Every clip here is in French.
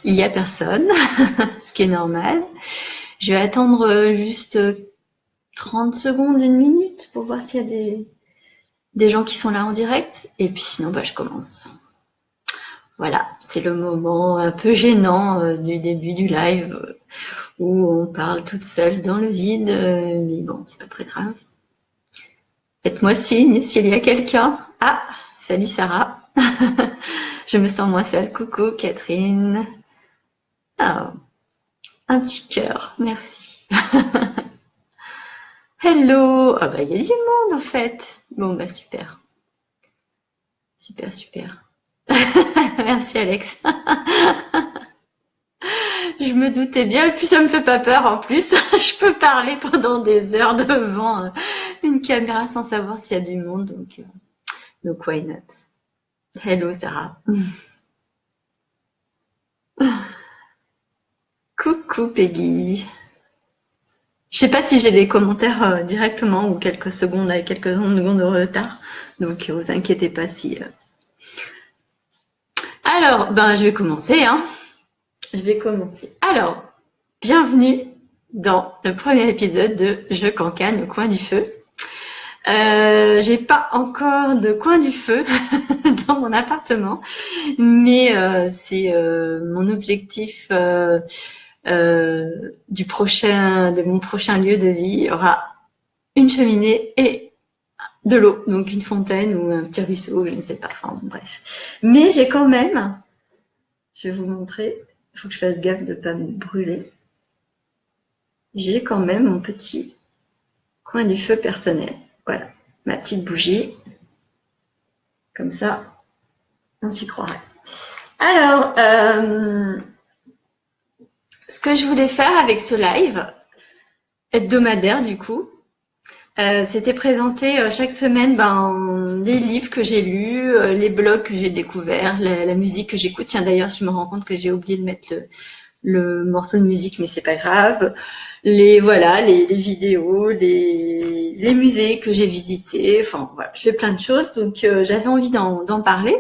Il n'y a personne, ce qui est normal. Je vais attendre juste 30 secondes, une minute pour voir s'il y a des gens qui sont là en direct. Et puis sinon, je commence. Voilà, c'est le moment un peu gênant du début du live où on parle toute seule dans le vide. Mais bon, c'est pas très grave. Faites-moi signe s'il y a quelqu'un. Ah, salut Sarah. Je me sens moins seule. Coucou Catherine. Ah, un petit cœur, merci. Hello. Ah il y a du monde en fait. Bon super. Super, super. Merci Alex. Je me doutais bien, et puis ça me fait pas peur en plus. Je peux parler pendant des heures devant une caméra sans savoir s'il y a du monde, donc why not. Hello Sarah. Coucou Peggy. Je sais pas si j'ai les commentaires directement ou quelques secondes avec quelques secondes de retard, donc vous inquiétez pas si. Alors, je vais commencer. Je vais commencer. Alors, bienvenue dans le premier épisode de Je cancane au coin du feu. J'ai pas encore de coin du feu dans mon appartement, mais c'est mon objectif de mon prochain lieu de vie. Il y aura une cheminée et de l'eau, donc une fontaine ou un petit ruisseau, je ne sais pas. Enfin, bref. Mais j'ai quand même, je vais vous montrer. Il faut que je fasse gaffe de ne pas me brûler. J'ai quand même mon petit coin du feu personnel. Voilà, ma petite bougie. Comme ça, on s'y croirait. Alors, ce que je voulais faire avec ce live hebdomadaire, du coup, c'était présenter chaque semaine les livres que j'ai lus, les blogs que j'ai découverts, la musique que j'écoute. Tiens, d'ailleurs, je me rends compte que j'ai oublié de mettre le morceau de musique, mais c'est pas grave. Les vidéos, les musées que j'ai visités. Enfin, voilà, je fais plein de choses, donc j'avais envie d'en parler.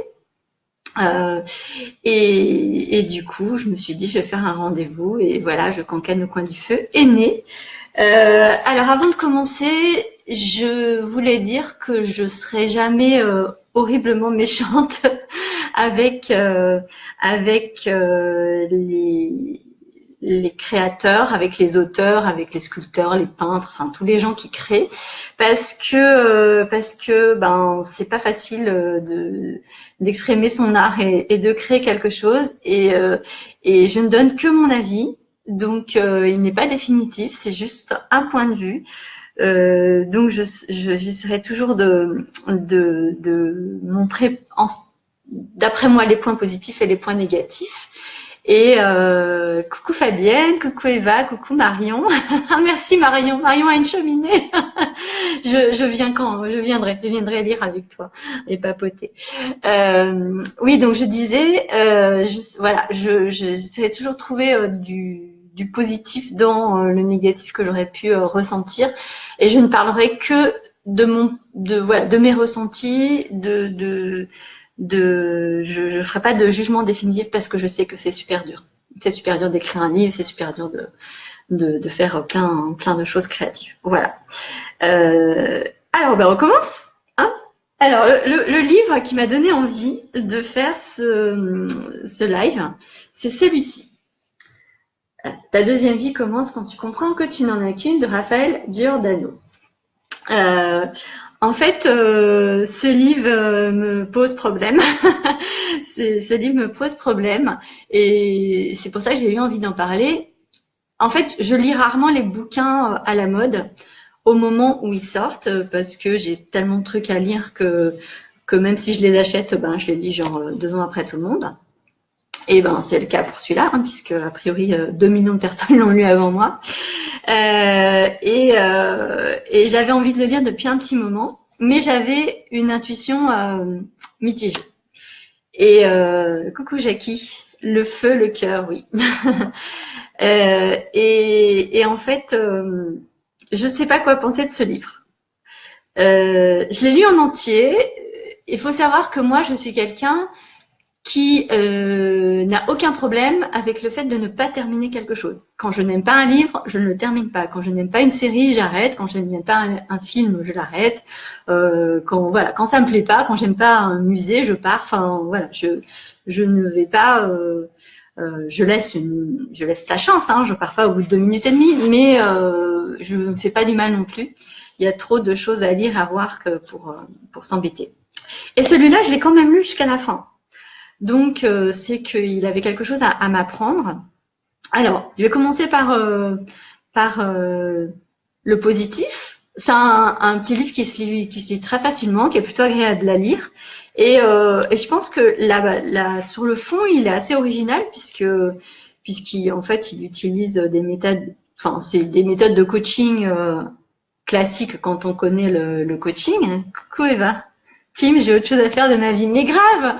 Et du coup, je me suis dit, je vais faire un rendez-vous et voilà, Je cancane au coin du feu est né. Alors, avant de commencer, je voulais dire que je serai jamais horriblement méchante avec les créateurs, avec les auteurs, avec les sculpteurs, les peintres, enfin tous les gens qui créent, parce que c'est pas facile d'exprimer son art et de créer quelque chose, et je ne donne que mon avis, donc il n'est pas définitif, c'est juste un point de vue. Donc j'essaierai toujours de montrer d'après moi les points positifs et les points négatifs. Et coucou Fabienne, coucou Eva, coucou Marion. Merci Marion. Marion a une cheminée. Je viendrai lire avec toi et papoter. Oui, donc je disais, j'essaierai toujours de trouver du positif dans le négatif que j'aurais pu ressentir, et je ne parlerai que de mes ressentis, je ferai pas de jugement définitif, parce que je sais que c'est super dur. C'est super dur d'écrire un livre, c'est super dur de faire plein de choses créatives. Voilà. Alors, on commence. Alors, le livre qui m'a donné envie de faire ce live, c'est celui-ci. Ta deuxième vie commence quand tu comprends que tu n'en as qu'une, de Raphaël Giordano. En fait, ce livre me pose problème. Ce livre me pose problème, et c'est pour ça que j'ai eu envie d'en parler. En fait, je lis rarement les bouquins à la mode au moment où ils sortent, parce que j'ai tellement de trucs à lire que même si je les achète, je les lis genre 2 ans après tout le monde. Et c'est le cas pour celui-là, puisque a priori 2 millions de personnes l'ont lu avant moi. Et j'avais envie de le lire depuis un petit moment, mais j'avais une intuition mitigée. Et coucou Jackie, le feu, le cœur, oui. Et en fait, je sais pas quoi penser de ce livre. Je l'ai lu en entier. Il faut savoir que moi, je suis quelqu'un qui n'a aucun problème avec le fait de ne pas terminer quelque chose. Quand je n'aime pas un livre, je ne le termine pas. Quand je n'aime pas une série, j'arrête. Quand je n'aime pas un film, je l'arrête. Quand ça me plaît pas, quand j'aime pas un musée, je pars. Enfin voilà, je ne vais pas. Je laisse la chance. Hein, je pars pas au bout de 2 minutes et demie, mais je me fais pas du mal non plus. Il y a trop de choses à lire, à voir que pour s'embêter. Et celui-là, je l'ai quand même lu jusqu'à la fin. Donc, c'est qu'il avait quelque chose à m'apprendre. Alors, je vais commencer par le positif. C'est un petit livre qui se lit très facilement, qui est plutôt agréable à lire. Et je pense que sur le fond, il est assez original puisqu'en fait, il utilise des méthodes, enfin, c'est des méthodes de coaching classiques quand on connaît le coaching. Coucou Eva. Tim, j'ai autre chose à faire de ma vie. Mais grave.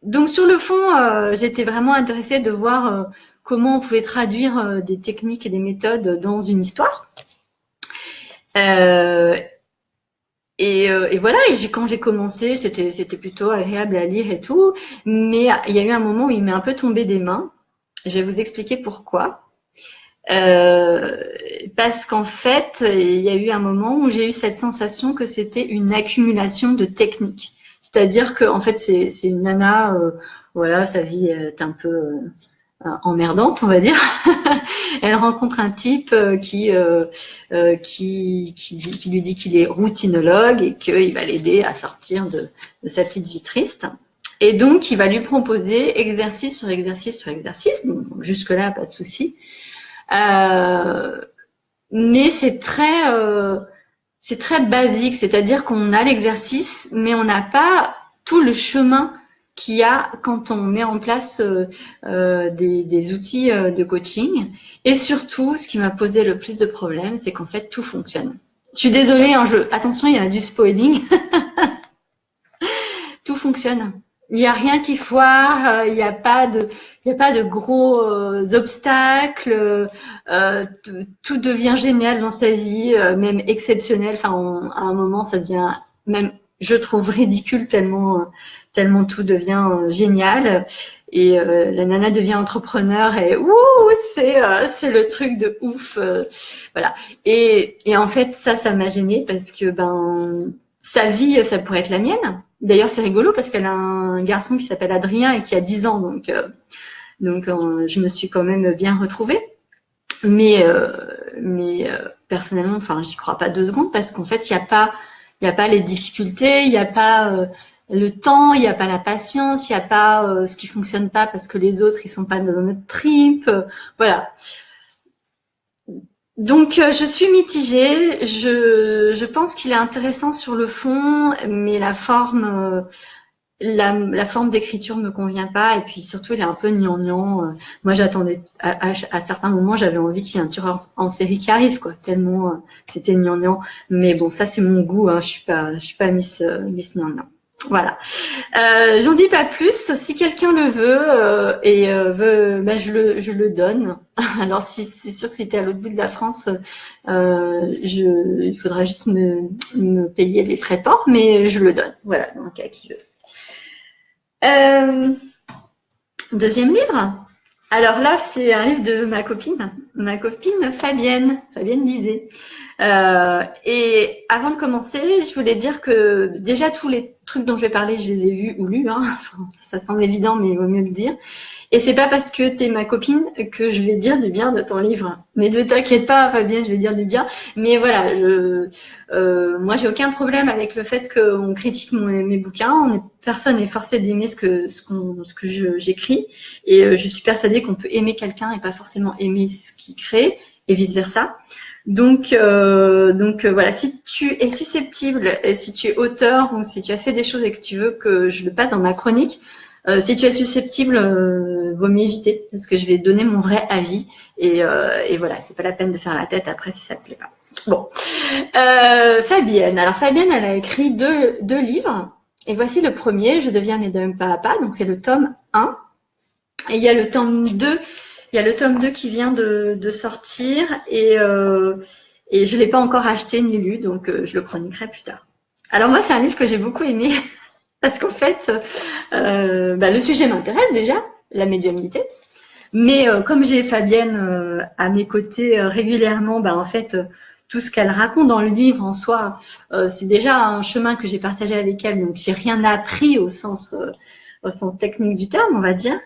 Donc sur le fond, j'étais vraiment intéressée de voir comment on pouvait traduire des techniques et des méthodes dans une histoire. Et voilà, quand j'ai commencé, c'était plutôt agréable à lire et tout. Mais il y a eu un moment où il m'est un peu tombé des mains. Je vais vous expliquer pourquoi. Parce qu'en fait, il y a eu un moment où j'ai eu cette sensation que c'était une accumulation de techniques. C'est-à-dire que en fait, c'est une nana, voilà, sa vie est un peu emmerdante, on va dire. Elle rencontre un type qui lui dit qu'il est routinologue et qu'il va l'aider à sortir de sa petite vie triste. Et donc, il va lui proposer exercice sur exercice sur exercice. Donc, jusque-là, pas de souci. Mais c'est très basique, c'est-à-dire qu'on a l'exercice, mais on n'a pas tout le chemin qu'il y a quand on met en place des outils de coaching. Et surtout, ce qui m'a posé le plus de problèmes, c'est qu'en fait, tout fonctionne. Je suis désolée, hein, attention, il y a du spoiling. Tout fonctionne. Il n'y a rien qui foire, il n'y a pas de gros obstacles, tout devient génial dans sa vie, même exceptionnel. Enfin, à un moment, ça devient même, je trouve, ridicule tellement tout devient génial. Et la nana devient entrepreneur et c'est le truc de ouf, voilà. Et en fait, ça m'a gênée parce que sa vie, ça pourrait être la mienne. D'ailleurs, c'est rigolo parce qu'elle a un garçon qui s'appelle Adrien et qui a 10 ans, donc je me suis quand même bien retrouvée. Mais personnellement, enfin, j'y crois pas 2 secondes parce qu'en fait, il y a pas les difficultés, il y a pas le temps, il n'y a pas la patience, il n'y a pas ce qui fonctionne pas parce que les autres ils sont pas dans notre trip, voilà. Donc je suis mitigée. Je pense qu'il est intéressant sur le fond, mais la forme d'écriture me convient pas. Et puis surtout, il est un peu gnangnan. Moi, j'attendais à certains moments, j'avais envie qu'il y ait un tueur en série qui arrive, quoi. Tellement c'était gnangnan. Mais bon, ça c'est mon goût. Hein. Je suis pas Miss gnangnan. Voilà. J'en dis pas plus. Si quelqu'un le veut je le donne. Alors si c'est sûr que si t'es à l'autre bout de la France, il faudra juste me payer les frais de port, mais je le donne. Voilà, dans le cas qui veut. Deuxième livre. Alors là, c'est un livre de ma copine Fabienne Bizet. Et avant de commencer, je voulais dire que déjà tous les trucs dont je vais parler, je les ai vus ou lus. Hein. Ça semble évident, mais il vaut mieux le dire. Et c'est pas parce que t'es ma copine que je vais dire du bien de ton livre. Mais ne t'inquiète pas, Fabienne, je vais dire du bien. Mais voilà, moi j'ai aucun problème avec le fait qu'on critique mes bouquins. Personne n'est forcé d'aimer ce que j'écris. Et je suis persuadée qu'on peut aimer quelqu'un et pas forcément aimer ce qu'il crée, et vice versa. Donc voilà, si tu es susceptible, et si tu es auteur ou si tu as fait des choses et que tu veux que je le passe dans ma chronique, si tu es susceptible, vaut mieux éviter parce que je vais donner mon vrai avis et voilà, c'est pas la peine de faire la tête après si ça te plaît pas. Bon, Fabienne. Alors Fabienne, elle a écrit deux livres et voici le premier, Je deviens médium pas à pas. Donc c'est le tome 1 et il y a le tome 2. Il y a le tome 2 qui vient de sortir et je l'ai pas encore acheté ni lu, donc je le chroniquerai plus tard. Alors moi, c'est un livre que j'ai beaucoup aimé. parce qu'en fait, le sujet m'intéresse déjà, la médiumnité. Mais comme j'ai Fabienne à mes côtés régulièrement, en fait, tout ce qu'elle raconte dans le livre en soi, c'est déjà un chemin que j'ai partagé avec elle. Donc, j'ai rien appris au sens technique du terme, on va dire.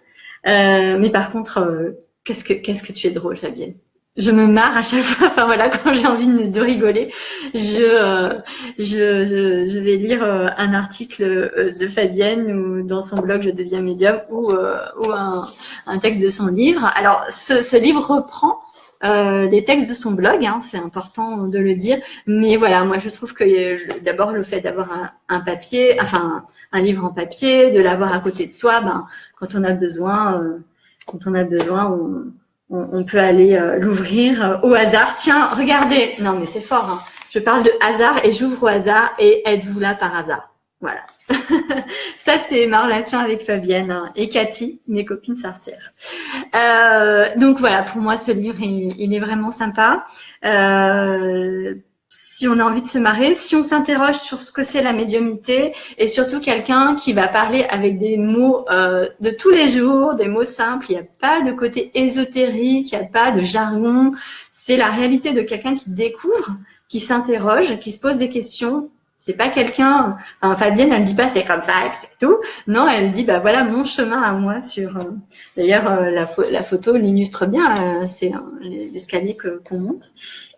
Mais par contre, qu'est-ce que tu es drôle, Fabienne. Je me marre à chaque fois. Enfin voilà, quand j'ai envie de rigoler, je vais lire un article de Fabienne ou dans son blog Je deviens médium ou un texte de son livre. Alors ce livre reprend les textes de son blog, hein, c'est important de le dire. Mais voilà, moi je trouve que d'abord le fait d'avoir un papier, enfin un livre en papier, de l'avoir à côté de soi, quand on a besoin, on peut aller l'ouvrir au hasard. Tiens, regardez. Non, mais c'est fort. Hein. Je parle de hasard et j'ouvre au hasard et êtes-vous là par hasard. Voilà. Ça, c'est ma relation avec Fabienne et Cathy, mes copines sorcières. Donc voilà, pour moi, ce livre, il est vraiment sympa. Si on a envie de se marrer, si on s'interroge sur ce que c'est la médiumnité et surtout quelqu'un qui va parler avec des mots de tous les jours, des mots simples, il n'y a pas de côté ésotérique, il n'y a pas de jargon, c'est la réalité de quelqu'un qui découvre, qui s'interroge, qui se pose des questions. C'est pas quelqu'un, Fabienne, elle dit pas c'est comme ça, c'est tout. Non, elle dit voilà mon chemin à moi sur. D'ailleurs, la photo l'illustre bien. C'est l'escalier qu'on monte.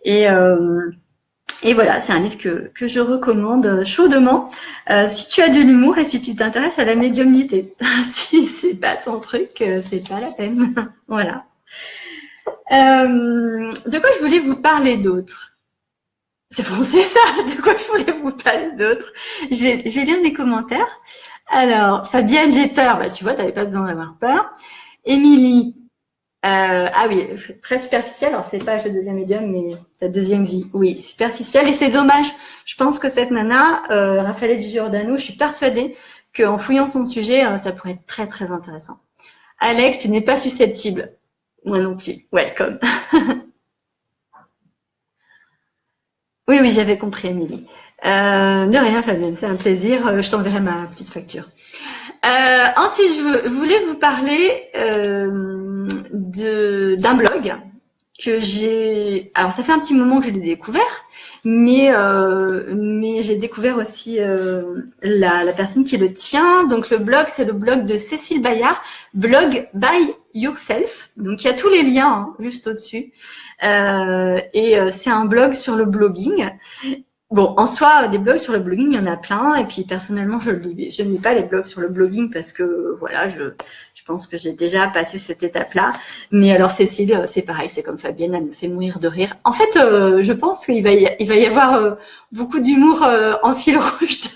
Et voilà, c'est un livre que je recommande chaudement. Si tu as de l'humour et si tu t'intéresses à la médiumnité. Si c'est pas ton truc, c'est pas la peine. Voilà. De quoi je voulais vous parler d'autre? C'est français ça, de quoi je voulais vous parler d'autre. Je vais lire mes commentaires. Alors, Fabienne, j'ai peur. Tu vois, t'avais pas besoin d'avoir peur. Émilie, ah oui, très superficielle. Alors, c'est pas je deviens médium, mais ta deuxième vie. Oui, superficielle. Et c'est dommage. Je pense que cette nana, Raffaele Di Giordano, je suis persuadée qu'en fouillant son sujet, ça pourrait être très, très intéressant. Alex, tu n'es pas susceptible. Moi non plus. Welcome. Oui, j'avais compris, Émilie. De rien, Fabienne, c'est un plaisir. Je t'enverrai ma petite facture. Ensuite, je voulais vous parler d'un blog que j'ai. Alors, ça fait un petit moment que je l'ai découvert, mais j'ai découvert aussi la personne qui le tient. Donc, le blog, c'est le blog de Cécile Bayard, blog by yourself. Donc, il y a tous les liens juste au-dessus. C'est un blog sur le blogging. Bon, en soi, des blogs sur le blogging, il y en a plein. Et puis, personnellement, je ne lis pas les blogs sur le blogging parce que, voilà, je pense que j'ai déjà passé cette étape-là. Mais alors, Cécile, c'est pareil, c'est comme Fabienne, elle me fait mourir de rire. En fait, je pense qu'il va y avoir beaucoup d'humour en fil rouge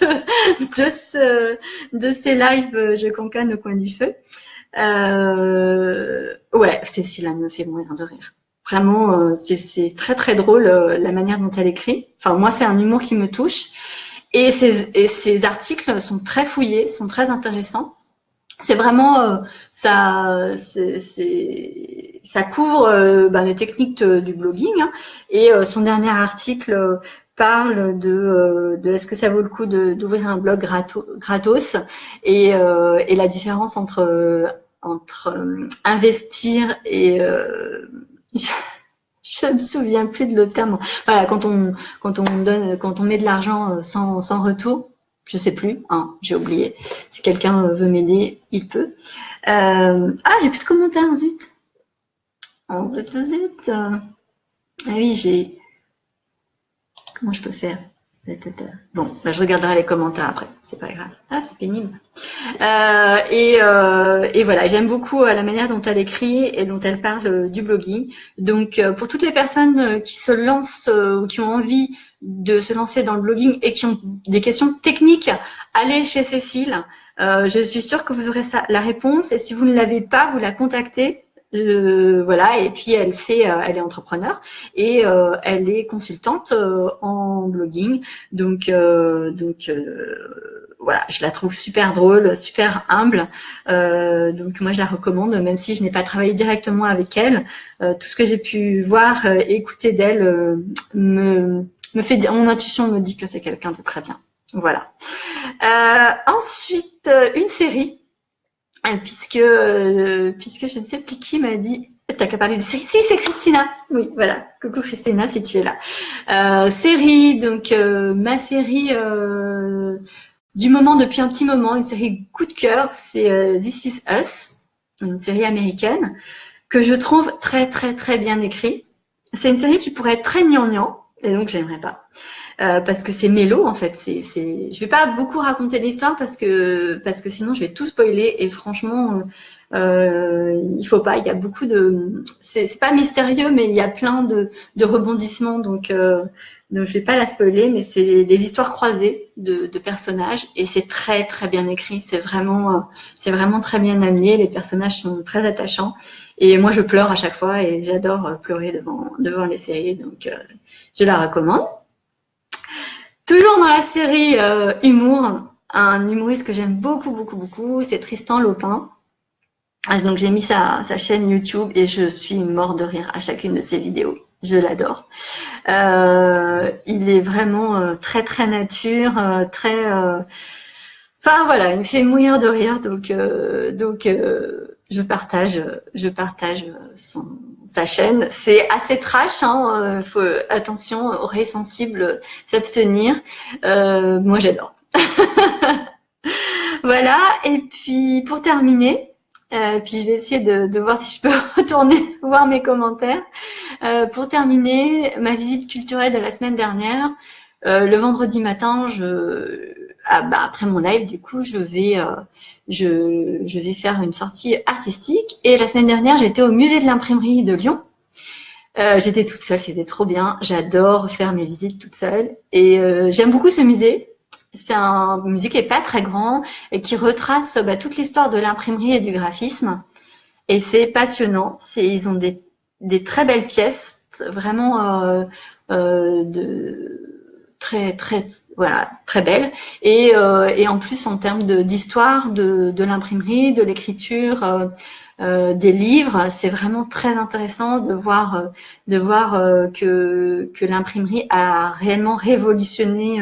de ces lives Je cancane au coin du feu. Ouais, Cécile, elle me fait mourir de rire. Vraiment, c'est très très drôle la manière dont elle écrit. Enfin, moi, c'est un humour qui me touche. Et ces articles sont très fouillés, sont très intéressants. C'est vraiment ça couvre les techniques du blogging. Hein. Et son dernier article parle de est-ce que ça vaut le coup d'ouvrir un blog gratos et la différence entre investir et je me souviens plus de l'autre terme. Voilà, quand on met de l'argent sans retour, je sais plus, hein, j'ai oublié. Si quelqu'un veut m'aider, il peut. J'ai plus de commentaires, zut. Oh, zut. Ah oui, comment je peux faire? Bon, je regarderai les commentaires après, c'est pas grave. Ah, c'est pénible. Et voilà, j'aime beaucoup la manière dont elle écrit et dont elle parle du blogging. Donc, pour toutes les personnes qui se lancent ou qui ont envie de se lancer dans le blogging et qui ont des questions techniques, allez chez Cécile. Je suis sûre que vous aurez la réponse. Et si vous ne l'avez pas, vous la contactez. Voilà, et puis elle est entrepreneur et elle est consultante en blogging. Donc voilà, je la trouve super drôle, super humble. Donc moi je la recommande, même si je n'ai pas travaillé directement avec elle. Tout ce que j'ai pu voir et écouter d'elle mon intuition me dit que c'est quelqu'un de très bien. Voilà. Ensuite, une série, puisque je ne sais plus qui m'a dit. T'as qu'à parler de série. Si, c'est Christina. Oui, voilà. Coucou Christina, si tu es là. Série, donc ma série du moment depuis un petit moment, une série coup de cœur, c'est This Is Us, une série américaine que je trouve très très très bien écrite. C'est une série qui pourrait être très gnangnan, et donc j'aimerais pas. Parce que c'est mélo en fait. Je vais pas beaucoup raconter l'histoire parce que sinon je vais tout spoiler et franchement il faut pas. Il y a beaucoup de, c'est pas mystérieux mais il y a plein de rebondissements donc je vais pas la spoiler, mais c'est des histoires croisées de personnages et c'est très très bien écrit. C'est vraiment très bien amené. Les personnages sont très attachants et moi je pleure à chaque fois et j'adore pleurer devant les séries, donc je la recommande. Toujours dans la série humour, un humoriste que j'aime beaucoup, beaucoup, beaucoup, c'est Tristan Lopin. Donc j'ai mis sa chaîne YouTube et je suis mort de rire à chacune de ses vidéos. Je l'adore. Il est vraiment très, très nature, très... Enfin voilà, il me fait mourir de rire, donc je partage sa chaîne. C'est assez trash, hein, attention, oreilles sensibles, s'abstenir. Moi j'adore. Voilà, et puis pour terminer, puis je vais essayer de voir si je peux retourner voir mes commentaires. Pour terminer, ma visite culturelle de la semaine dernière, le vendredi matin, après mon live, du coup, je vais faire une sortie artistique. Et la semaine dernière, j'étais au musée de l'imprimerie de Lyon. J'étais toute seule, c'était trop bien. J'adore faire mes visites toute seule. Et j'aime beaucoup ce musée. C'est un musée qui est pas très grand et qui retrace toute l'histoire de l'imprimerie et du graphisme. Et c'est passionnant. Ils ont des très belles pièces, vraiment très très voilà, très belles. Et en plus en termes d'histoire de l'imprimerie, de l'écriture, des livres, c'est vraiment très intéressant de voir que l'imprimerie a réellement révolutionné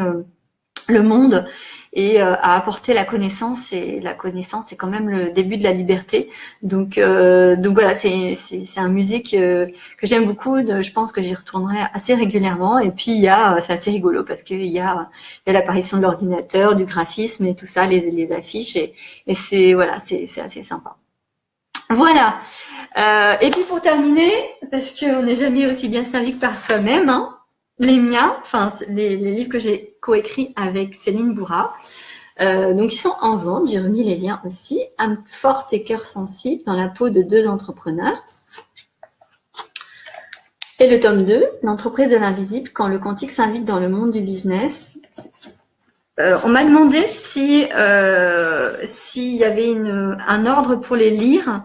le monde et à apporter la connaissance, et la connaissance c'est quand même le début de la liberté, donc voilà, c'est un musée que j'aime beaucoup, je pense que j'y retournerai assez régulièrement. Et puis c'est assez rigolo parce qu'il y a l'apparition de l'ordinateur, du graphisme et tout ça, les affiches, et c'est voilà, c'est assez sympa. Voilà. Et puis pour terminer, parce qu'on n'est jamais aussi bien servi que par soi-même, hein, les miens, enfin les livres que j'ai coécrits avec Céline Bourra, donc ils sont en vente, j'ai remis les liens aussi. Âme forte et cœur sensible dans la peau de deux entrepreneurs. Et le tome 2, l'entreprise de l'invisible, quand le quantique s'invite dans le monde du business. On m'a demandé s'il y avait un ordre pour les lire.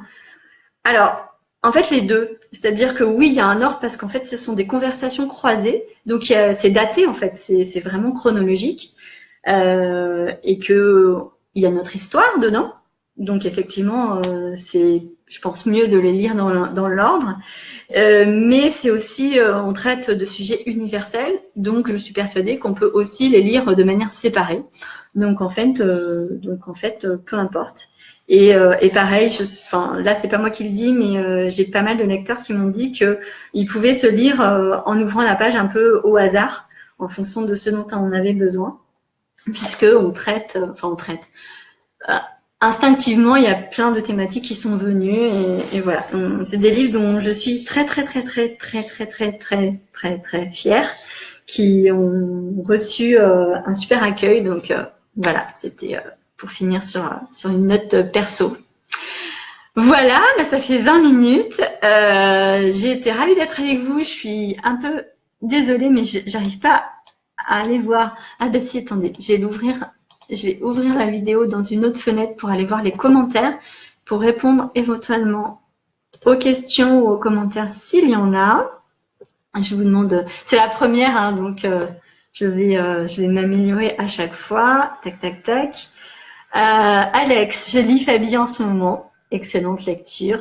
Alors, en fait, les deux. C'est-à-dire que oui, il y a un ordre parce qu'en fait, ce sont des conversations croisées. Donc, c'est daté, en fait. C'est vraiment chronologique. Et que il y a notre histoire dedans. Donc, effectivement, c'est, je pense, mieux de les lire dans l'ordre. Mais c'est aussi, on traite de sujets universels. Donc, je suis persuadée qu'on peut aussi les lire de manière séparée. Donc, en fait, peu importe. Et pareil, là c'est pas moi qui le dis, mais j'ai pas mal de lecteurs qui m'ont dit que ils pouvaient se lire en ouvrant la page un peu au hasard, en fonction de ce dont on avait besoin, puisque on traite. Instinctivement, il y a plein de thématiques qui sont venues, et voilà. C'est des livres dont je suis très très très très très très très très très très fière, qui ont reçu un super accueil. Donc voilà, c'était pour finir sur une note perso. Voilà, ça fait 20 minutes. J'ai été ravie d'être avec vous. Je suis un peu désolée, mais j'arrive pas à aller voir. Ah ben si, attendez, je vais ouvrir la vidéo dans une autre fenêtre pour aller voir les commentaires, pour répondre éventuellement aux questions ou aux commentaires s'il y en a. Je vous demande, c'est la première, hein, donc je vais m'améliorer à chaque fois. Tac, tac, tac. Alex, je lis Fabie en ce moment. Excellente lecture.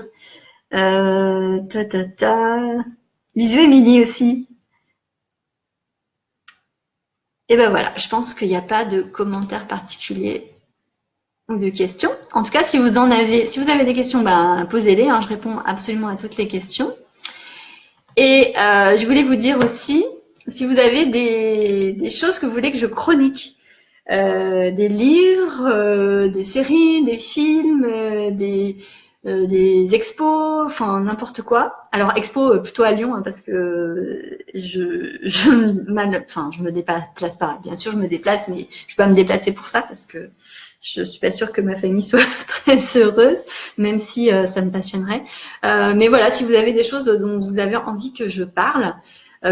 Bisous Émilie aussi. Et ben voilà, je pense qu'il n'y a pas de commentaires particuliers ou de questions. En tout cas, si vous avez des questions, ben, posez-les, hein, je réponds absolument à toutes les questions. Et je voulais vous dire aussi, si vous avez des choses que vous voulez que je chronique, des livres, des séries, des films, des expos, enfin n'importe quoi. Alors expo plutôt à Lyon, hein, parce que je me déplace pas. Bien sûr, je me déplace, mais je peux pas me déplacer pour ça parce que je suis pas sûre que ma famille soit très heureuse, même si ça me passionnerait. Mais voilà, si vous avez des choses dont vous avez envie que je parle,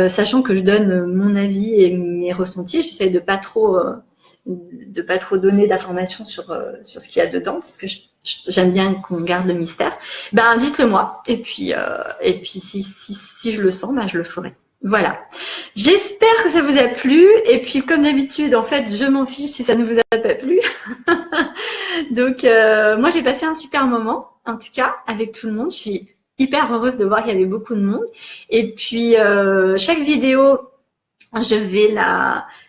sachant que je donne mon avis et mes ressentis, j'essaie de pas trop donner d'informations sur ce qu'il y a dedans parce que j'aime bien qu'on garde le mystère. Ben dites-le moi et puis si je le sens, ben je le ferai. Voilà. J'espère que ça vous a plu et puis comme d'habitude en fait je m'en fiche si ça ne vous a pas plu. Donc moi j'ai passé un super moment en tout cas avec tout le monde. Je suis hyper heureuse de voir qu'il y avait beaucoup de monde et puis chaque vidéo je vais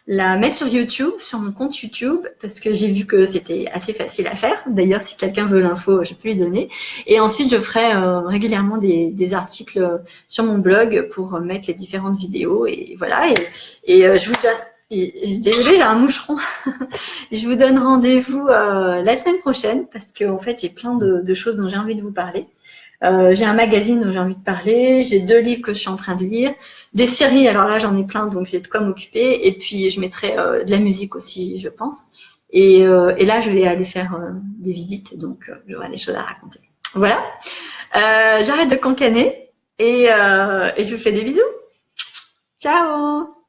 la mettre sur YouTube, sur mon compte YouTube, parce que j'ai vu que c'était assez facile à faire. D'ailleurs, si quelqu'un veut l'info, je peux lui donner. Et ensuite, je ferai régulièrement des articles sur mon blog pour mettre les différentes vidéos. Et voilà. Et je vous désolée, j'ai un moucheron. Je vous donne rendez-vous la semaine prochaine parce que en fait, j'ai plein de choses dont j'ai envie de vous parler. J'ai un magazine dont j'ai envie de parler, j'ai 2 livres que je suis en train de lire, des séries, alors là j'en ai plein donc j'ai de quoi m'occuper et puis je mettrai de la musique aussi je pense et là je vais aller faire des visites donc j'aurai des choses à raconter. Voilà, j'arrête de cancaner et je vous fais des bisous. Ciao.